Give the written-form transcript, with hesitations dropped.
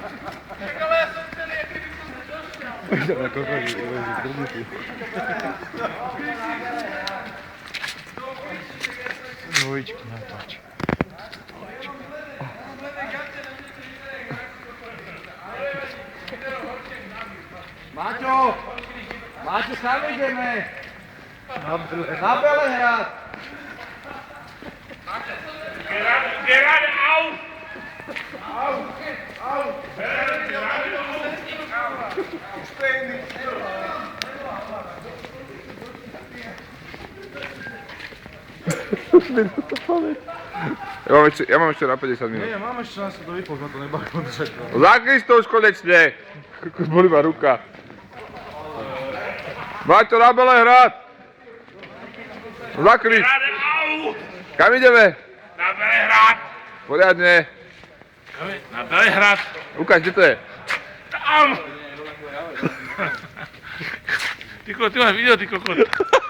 Ale ja som celý, aký by som došiel. Dvojičky natáč. Maťo! Maťo, kam ideme? Na Belehrad! Gerade auf! Ja mám ešte na 50 minút. Nie, máme ešte nás to vypoť, ma to nebavilo čakal. Zakri to už konečne! Boli ma ruka. Maťo, na Belehrad! Zakri! Gerade auf! Kam ideme? Na Belehrad! Poriadne. Na Belehrad! Ukáž, kde to je? Tam! Ty máš video, ty kokot.